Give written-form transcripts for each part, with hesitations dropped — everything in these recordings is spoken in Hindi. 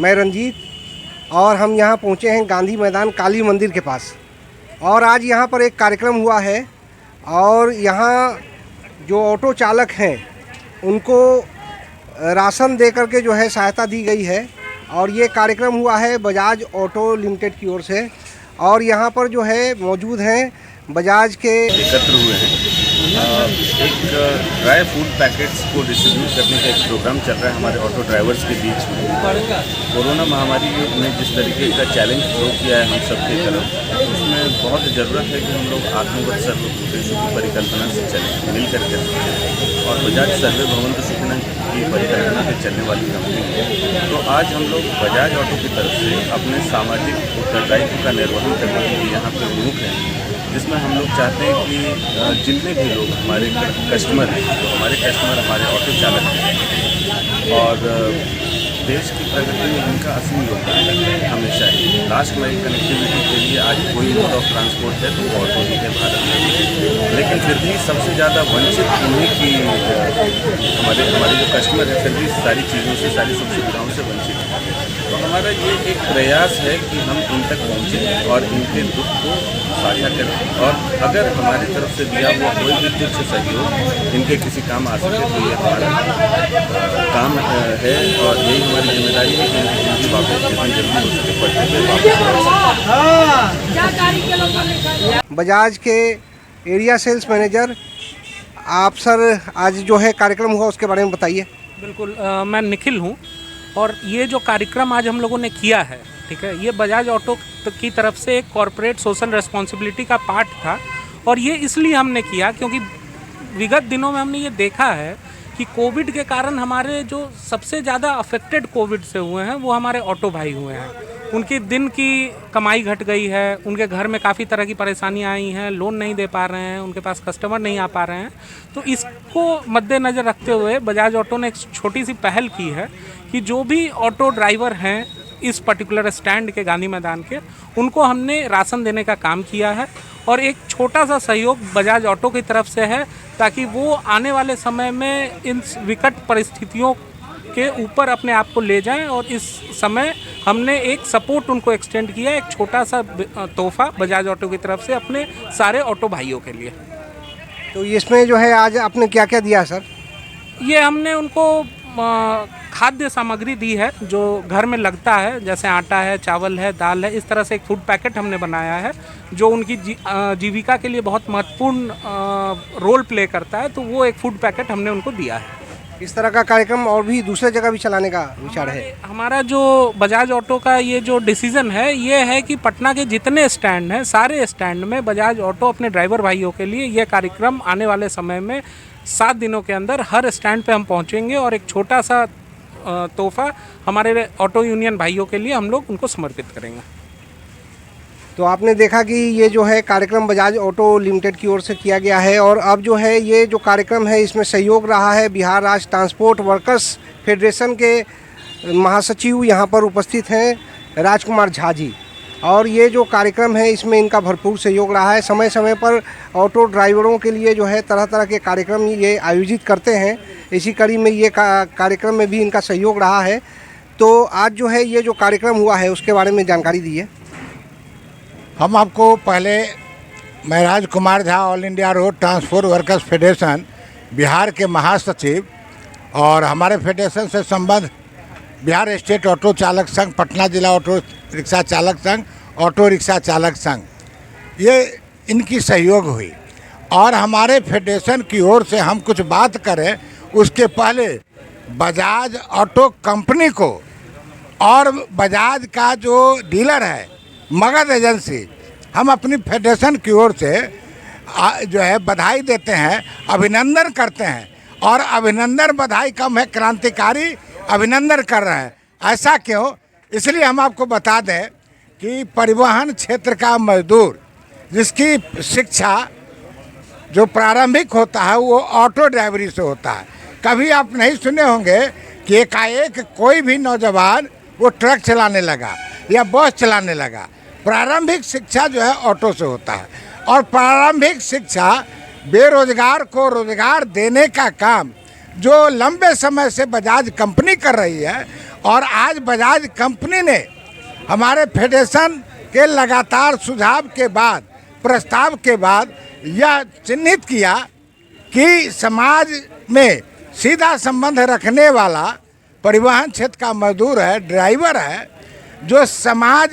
मैं रंजीत और हम यहाँ पहुँचे हैं गांधी मैदान काली मंदिर के पास। और आज यहाँ पर एक कार्यक्रम हुआ है और यहाँ जो ऑटो चालक हैं उनको राशन दे करके जो है सहायता दी गई है। और ये कार्यक्रम हुआ है बजाज ऑटो लिमिटेड की ओर से। और यहाँ पर जो है मौजूद हैं बजाज के एकत्र हुए हैं। एक ड्राई फूड पैकेट्स को डिस्ट्रीब्यूट करने का एक प्रोग्राम चल रहा है हमारे ऑटो ड्राइवर्स के बीच में। कोरोना महामारी ने जिस तरीके का चैलेंज थ्रो किया है हम सबकी तरफ, उसमें बहुत ज़रूरत है कि हम लोग आत्मगत सर्व उद्देश्यों की परिकल्पना से चलें, मिल करके। और बजाज सर्वे भवंतु सुखिनः की परिकल्पना से चलने वाली कंपनी है। तो आज हम लोग बजाज ऑटो की तरफ से अपने सामाजिक उत्तरदायित्व का निर्वहन करने के लिए यहाँ पर विमुख हैं, जिसमें हम लोग चाहते हैं कि जितने भी लोग हमारे कस्टमर हैं, तो हमारे कस्टमर हमारे ऑटो चालक हैं और देश की प्रगति में इनका असली योगदान है। हमेशा ही लास्ट माइल कनेक्टिविटी के लिए आज कोई मोड ऑफ ट्रांसपोर्ट है तो ऑटो ही है भारत में। लेकिन फिर भी सबसे ज़्यादा वंचित उन्हीं की हमारे जो कस्टमर हैं फिर भी सारी चीज़ों से, सारी सुख सुविधाओं से वंचित हैं। तो हमारा ये एक प्रयास है कि हम इन तक पहुँचें और इनके दुख को साझा करें। और अगर हमारी तरफ से दिया हुआ कोई भी तुच्छ सहयोग इनके किसी काम आ सके तो ये हमारा काम है और यही हमारी जिम्मेदारी है कि इनकी जिंदगी वापस जितनी जल्दी हो सके पढ़ते हुए वापस। बजाज के एरिया सेल्स मैनेजर आप सर, आज जो है कार्यक्रम हुआ उसके बारे में बताइए। बिल्कुल, मैं निखिल हूँ और ये जो कार्यक्रम आज हम लोगों ने किया है, ठीक है, ये बजाज ऑटो की तरफ से एक कॉरपोरेट सोशल रिस्पॉन्सिबिलिटी का पार्ट था। और ये इसलिए हमने किया क्योंकि विगत दिनों में हमने ये देखा है कि कोविड के कारण हमारे जो सबसे ज़्यादा अफेक्टेड कोविड से हुए हैं वो हमारे ऑटो भाई हुए हैं। उनकी दिन की कमाई घट गई है, उनके घर में काफ़ी तरह की परेशानियां आई हैं, लोन नहीं दे पा रहे हैं, उनके पास कस्टमर नहीं आ पा रहे हैं। तो इसको मद्देनज़र रखते हुए बजाज ऑटो ने एक छोटी सी पहल की है कि जो भी ऑटो ड्राइवर हैं इस पर्टिकुलर स्टैंड के गांधी मैदान के, उनको हमने राशन देने का काम किया है। और एक छोटा सा सहयोग बजाज ऑटो की तरफ से है ताकि वो आने वाले समय में इन विकट परिस्थितियों के ऊपर अपने आप को ले जाएं। और इस समय हमने एक सपोर्ट उनको एक्सटेंड किया, एक छोटा सा तोहफा बजाज ऑटो की तरफ से अपने सारे ऑटो भाइयों के लिए। तो इसमें जो है आज आपने क्या क्या दिया सर? ये हमने उनको खाद्य सामग्री दी है जो घर में लगता है, जैसे आटा है, चावल है, दाल है। इस तरह से एक फूड पैकेट हमने बनाया है जो उनकी जीविका के लिए बहुत महत्वपूर्ण रोल प्ले करता है। तो वो एक फूड पैकेट हमने उनको दिया है। इस तरह का कार्यक्रम और भी दूसरे जगह भी चलाने का विचार है? हमारा जो बजाज ऑटो का ये जो डिसीज़न है ये है कि पटना के जितने स्टैंड हैं सारे स्टैंड में बजाज ऑटो अपने ड्राइवर भाइयों के लिए ये कार्यक्रम आने वाले समय में 7 दिनों के अंदर हर स्टैंड पे हम पहुंचेंगे और एक छोटा सा तोहफा हमारे ऑटो यूनियन भाइयों के लिए हम लोग उनको समर्पित करेंगे। तो आपने देखा कि ये जो है कार्यक्रम बजाज ऑटो लिमिटेड की ओर से किया गया है। और अब जो है ये जो कार्यक्रम है इसमें सहयोग रहा है बिहार राज्य ट्रांसपोर्ट वर्कर्स फेडरेशन के महासचिव यहाँ पर उपस्थित हैं राजकुमार झा जी। और ये जो कार्यक्रम है इसमें इनका भरपूर सहयोग रहा है। समय समय पर ऑटो ड्राइवरों के लिए जो है तरह तरह के कार्यक्रम ये आयोजित करते हैं। इसी कड़ी में ये कार्यक्रम में भी इनका सहयोग रहा है। तो आज जो है ये जो कार्यक्रम हुआ है उसके बारे में जानकारी दी है। हम आपको पहले, मैं Rajkumar Jha, all India road transport workers federation Bihar के महासचिव, और हमारे फेडरेशन से संबद्ध बिहार स्टेट ऑटो चालक संघ, पटना जिला ऑटो रिक्शा चालक संघ, ऑटो रिक्शा चालक संघ, ये इनकी सहयोग हुई। और हमारे फेडरेशन की ओर से हम कुछ बात करें उसके पहले बजाज ऑटो कंपनी को और बजाज का जो डीलर है मगध एजेंसी, हम अपनी फेडरेशन की ओर से जो है बधाई देते हैं, अभिनंदन करते हैं। और अभिनंदन बधाई कम है, क्रांतिकारी अभिनंदन कर रहे हैं। ऐसा क्यों? इसलिए हम आपको बता दें कि परिवहन क्षेत्र का मजदूर जिसकी शिक्षा जो प्रारंभिक होता है वो ऑटो ड्राइवरी से होता है। कभी आप नहीं सुने होंगे कि एकाएक कोई भी नौजवान वो ट्रक चलाने लगा या बस चलाने लगा। प्रारंभिक शिक्षा जो है ऑटो से होता है। और प्रारंभिक शिक्षा बेरोजगार को रोजगार देने का काम जो लंबे समय से बजाज कंपनी कर रही है और आज बजाज कंपनी ने हमारे फेडरेशन के लगातार सुझाव के बाद, प्रस्ताव के बाद यह चिन्हित किया कि समाज में सीधा संबंध रखने वाला परिवहन क्षेत्र का मजदूर है, ड्राइवर है, जो समाज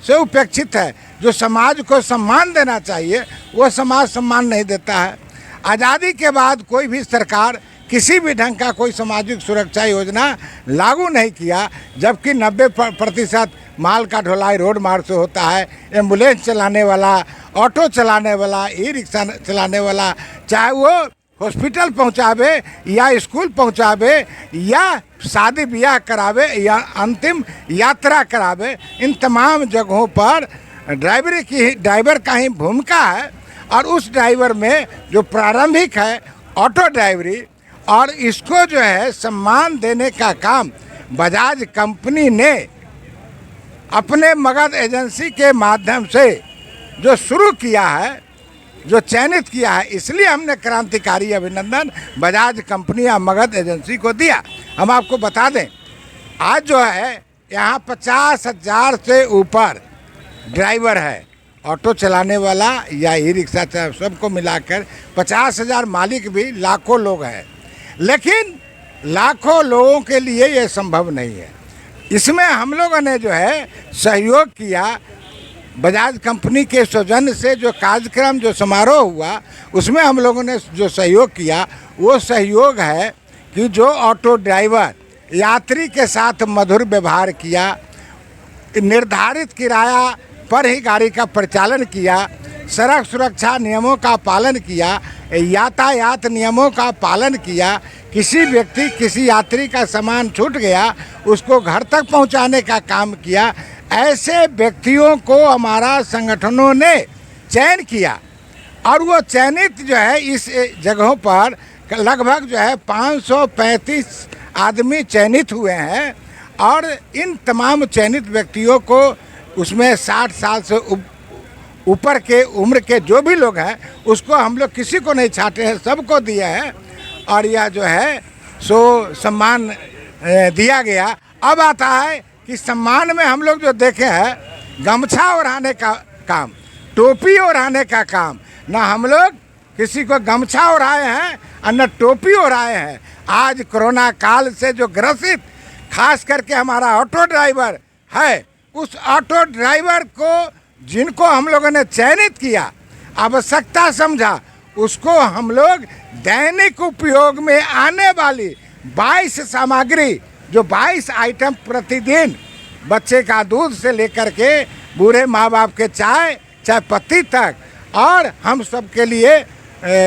से उपेक्षित है, जो समाज को सम्मान देना चाहिए, वो समाज सम्मान नहीं देता है। आज़ादी के बाद कोई भी सरकार किसी भी ढंग का कोई सामाजिक सुरक्षा योजना लागू नहीं किया, जबकि 90% माल का ढुलाई रोड मार्ग से होता है। एम्बुलेंस चलाने वाला, ऑटो चलाने वाला, ई रिक्शा चलाने वाला, चाहे वो हॉस्पिटल पहुंचावे या स्कूल पहुंचावे या शादी ब्याह करावे या अंतिम यात्रा करावे, इन तमाम जगहों पर ड्राइवर का ही भूमिका है। और उस ड्राइवर में जो प्रारंभिक है ऑटो ड्राइवरी, और इसको जो है सम्मान देने का काम बजाज कंपनी ने अपने मगध एजेंसी के माध्यम से जो शुरू किया है, जो चयनित किया है, इसलिए हमने क्रांतिकारी अभिनंदन बजाज कंपनी या मगध एजेंसी को दिया। हम आपको बता दें, आज जो है यहाँ 50,000 से ऊपर ड्राइवर है, ऑटो चलाने वाला या ई रिक्शा सबको मिलाकर 50,000 मालिक भी लाखों लोग हैं। लेकिन लाखों लोगों के लिए ये संभव नहीं है। इसमें हम लोगों ने जो है सहयोग किया, बजाज कंपनी के सौजन्य से जो कार्यक्रम, जो समारोह हुआ, उसमें हम लोगों ने जो सहयोग किया, वो सहयोग है कि जो ऑटो ड्राइवर यात्री के साथ मधुर व्यवहार किया, निर्धारित किराया पर ही गाड़ी का परिचालन किया, सड़क सुरक्षा नियमों का पालन किया, यातायात नियमों का पालन किया, किसी व्यक्ति, किसी यात्री का सामान छूट गया उसको घर तक पहुंचाने का काम किया, ऐसे व्यक्तियों को हमारा संगठनों ने चयन किया। और वो चयनित जो है इस जगहों पर लगभग जो है 535 आदमी चयनित हुए हैं। और इन तमाम चयनित व्यक्तियों को, उसमें 60 साल से ऊपर के उम्र के जो भी लोग हैं, उसको हम लोग किसी को नहीं छाटे हैं, सबको दिया है। और यह जो है सो सम्मान दिया गया। अब आता है कि सम्मान में हम लोग जो देखे हैं, गमछा ओढ़ाने का काम, टोपी ओढ़ाने का काम, ना हम लोग किसी को गमछा ओढ़ाए हैं और न टोपी ओढ़ाए हैं। आज कोरोना काल से जो ग्रसित खास करके हमारा ऑटो ड्राइवर है, उस ऑटो ड्राइवर को जिनको हम लोगों ने चयनित किया, आवश्यकता समझा, उसको हम लोग दैनिक उपयोग में आने वाली 22 सामग्री, जो 22 आइटम प्रतिदिन, बच्चे का दूध से लेकर के बूढ़े माँ बाप के चाय पत्ती तक, और हम सब के लिए,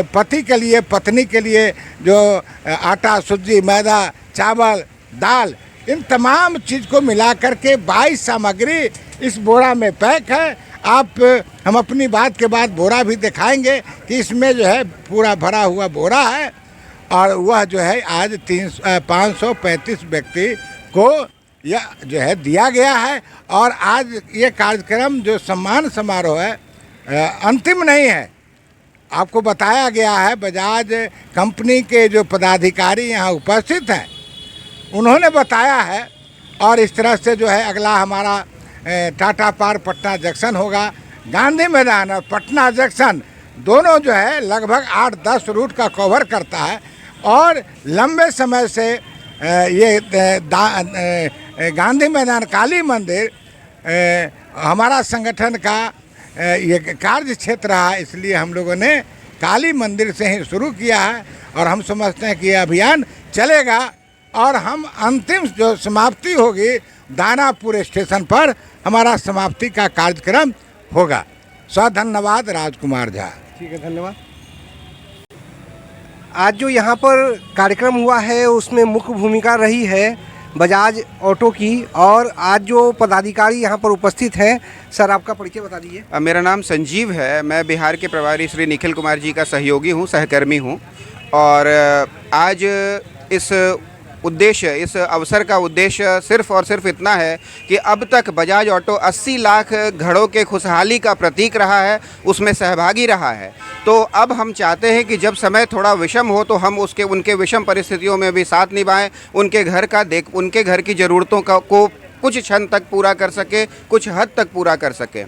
पति के लिए, पत्नी के लिए जो आटा, सूजी, मैदा, चावल, दाल, इन तमाम चीज़ को मिला करके 22 सामग्री इस बोरा में पैक है। हम अपनी बात के बाद बोरा भी दिखाएंगे कि इसमें जो है पूरा भरा हुआ बोरा है। और वह जो है आज 535 व्यक्ति को यह जो है दिया गया है। और आज ये कार्यक्रम जो सम्मान समारोह है अंतिम नहीं है। आपको बताया गया है, बजाज कंपनी के जो पदाधिकारी यहाँ उपस्थित हैं, उन्होंने बताया है। और इस तरह से जो है अगला हमारा टाटा पार्क पटना जंक्शन होगा। गांधी मैदान और पटना जंक्शन दोनों जो है लगभग 8-10 रूट का कवर करता है। और लंबे समय से ये गांधी मैदान, काली मंदिर हमारा संगठन का ये कार्य क्षेत्र रहा, इसलिए हम लोगों ने काली मंदिर से ही शुरू किया है। और हम समझते हैं कि ये अभियान चलेगा और हम अंतिम जो समाप्ति होगी दानापुर स्टेशन पर हमारा समाप्ति का कार्यक्रम होगा। धन्यवाद, राजकुमार झा। ठीक है, धन्यवाद। आज जो यहाँ पर कार्यक्रम हुआ है उसमें मुख्य भूमिका रही है बजाज ऑटो की। और आज जो पदाधिकारी यहाँ पर उपस्थित हैं, सर आपका परिचय बता दीजिए। मेरा नाम संजीव है। मैं बिहार के प्रभारी श्री निखिल कुमार जी का सहयोगी हूँ, सहकर्मी हूँ। और आज इस उद्देश्य, इस अवसर का उद्देश्य सिर्फ और सिर्फ इतना है कि अब तक बजाज ऑटो 80 लाख घरों के खुशहाली का प्रतीक रहा है, उसमें सहभागी रहा है। तो अब हम चाहते हैं कि जब समय थोड़ा विषम हो तो हम उनके विषम परिस्थितियों में भी साथ निभाएं, उनके घर की ज़रूरतों को कुछ क्षण तक पूरा कर सके, कुछ हद तक पूरा कर सके।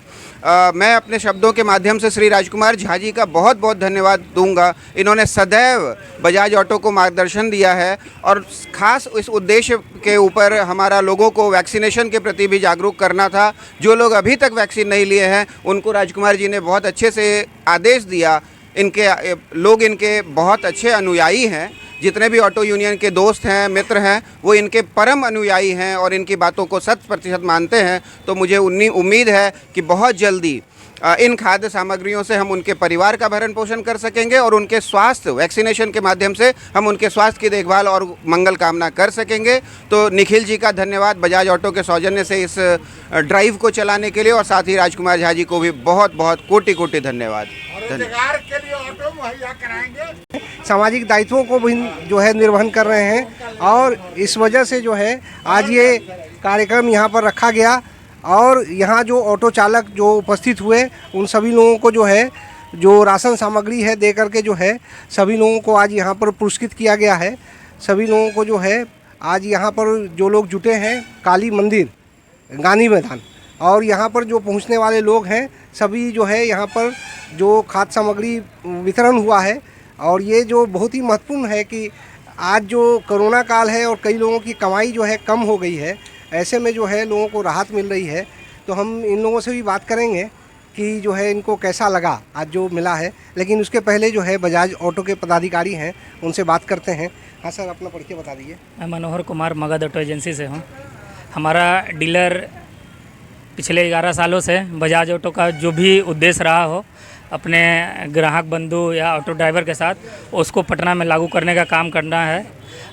मैं अपने शब्दों के माध्यम से श्री राजकुमार झा जी का बहुत बहुत धन्यवाद दूंगा। इन्होंने सदैव बजाज ऑटो को मार्गदर्शन दिया है और ख़ास इस उद्देश्य के ऊपर हमारा लोगों को वैक्सीनेशन के प्रति भी जागरूक करना था। जो लोग अभी तक वैक्सीन नहीं लिए हैं उनको राजकुमार जी ने बहुत अच्छे से आदेश दिया। इनके बहुत अच्छे अनुयायी हैं। जितने भी ऑटो यूनियन के दोस्त हैं, मित्र हैं, वो इनके परम अनुयायी हैं और इनकी बातों को 100% मानते हैं। तो मुझे उम्मीद है कि बहुत जल्दी इन खाद्य सामग्रियों से हम उनके परिवार का भरण पोषण कर सकेंगे और उनके स्वास्थ्य, वैक्सीनेशन के माध्यम से हम उनके स्वास्थ्य की देखभाल और मंगल कामना कर सकेंगे। तो निखिल जी का धन्यवाद बजाज ऑटो के सौजन्य से इस ड्राइव को चलाने के लिए, और साथ ही राजकुमार झा जी को भी बहुत बहुत कोटि कोटि धन्यवाद। सामाजिक दायित्वों को भी जो है निर्वहन कर रहे हैं और इस वजह से जो है आज ये कार्यक्रम यहाँ पर रखा गया और यहाँ जो ऑटो चालक जो उपस्थित हुए उन सभी लोगों को जो है जो राशन सामग्री है दे करके जो है सभी लोगों को आज यहाँ पर पुरस्कृत किया गया है। सभी लोगों को जो है आज यहाँ पर जो लोग जुटे हैं काली मंदिर गांधी मैदान और यहाँ पर जो पहुँचने वाले लोग हैं सभी जो है यहाँ पर जो खाद्य सामग्री वितरण हुआ है। और ये जो बहुत ही महत्वपूर्ण है कि आज जो कोरोना काल है और कई लोगों की कमाई जो है कम हो गई है, ऐसे में जो है लोगों को राहत मिल रही है। तो हम इन लोगों से भी बात करेंगे कि जो है इनको कैसा लगा आज जो मिला है। लेकिन उसके पहले जो है बजाज ऑटो के पदाधिकारी हैं उनसे बात करते हैं। हाँ सर, अपना परिचय बता दीजिए। मैं मनोहर कुमार मगध ऑटो एजेंसी से हूँ। हमारा डीलर पिछले 11 सालों से बजाज ऑटो का जो भी उद्देश्य रहा हो अपने ग्राहक बंधु या ऑटो ड्राइवर के साथ उसको पटना में लागू करने का काम करना है।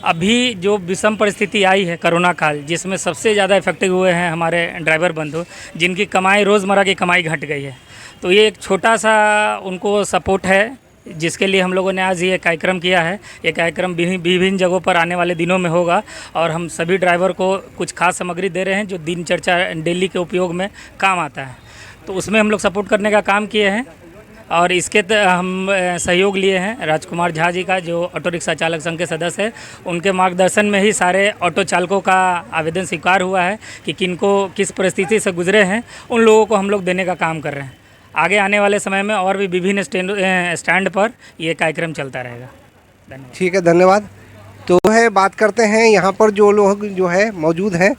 अभी जो विषम परिस्थिति आई है कोरोना काल, जिसमें सबसे ज़्यादा इफेक्टिव हुए हैं हमारे ड्राइवर बंधु, जिनकी कमाई रोज़मर्रा की कमाई घट गई है। तो ये एक छोटा सा उनको सपोर्ट है जिसके लिए हम लोगों ने आज ये कार्यक्रम किया है। ये कार्यक्रम विभिन्न जगहों पर आने वाले दिनों में होगा और हम सभी ड्राइवर को कुछ खास सामग्री दे रहे हैं जो दिनचर्या डेली के उपयोग में काम आता है। तो उसमें हम लोग सपोर्ट करने का काम किए हैं और इसके हम सहयोग लिए हैं राजकुमार झा जी का, जो ऑटो रिक्शा चालक संघ के सदस्य हैं। उनके मार्गदर्शन में ही सारे ऑटो चालकों का आवेदन स्वीकार हुआ है कि किनको किस परिस्थिति से गुजरे हैं उन लोगों को हम लोग देने का काम कर रहे हैं। आगे आने वाले समय में और भी विभिन्न स्टैंड पर ये कार्यक्रम चलता रहेगा। धन्यवाद। ठीक है, धन्यवाद। तो है बात करते हैं यहाँ पर जो लोग जो है मौजूद हैं।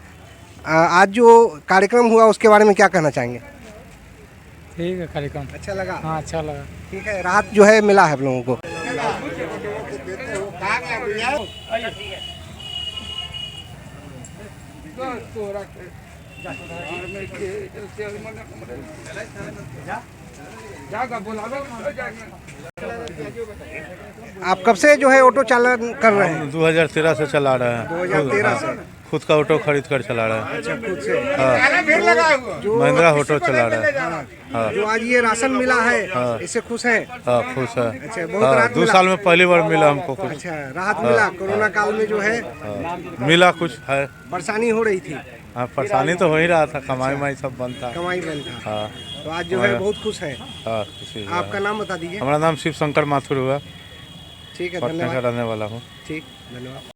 आज जो कार्यक्रम हुआ उसके बारे में क्या कहना चाहेंगे? ठीक है, कार्यक्रम अच्छा लगा? हाँ, अच्छा लगा। ठीक है, राहत जो है मिला है आप लोगों को। आप कब से जो है ऑटो चालन कर रहे हैं? 2013 से चला रहे हैं। 2013 से खुद का ऑटो खरीद कर चला रहे हैं। अच्छा, खुद से? हाँ, महिंद्रा ऑटो चला रहे हैं। हाँ, जो आज ये राशन मिला है इससे खुश हैं? हाँ, खुश है। अच्छा, बहुत हाँ, राहत 2 मिला? साल में पहली बार मिला हमको कुछ। अच्छा, राहत मिला? कोरोना काल में जो है मिला कुछ है। परेशानी हो रही थी? हाँ, परेशानी तो हो ही रहा था, कमाई सब बंद था। कमाई बंद था। हाँ, तो आज जो है बहुत खुश है। हाँ, खुशी है। आपका नाम बता दीजिए। हमारा नाम शिव शंकर माथुर हुआ, ठीक है, पटना का धन्यवाद। रहने वाला हूँ। ठीक, धन्यवाद।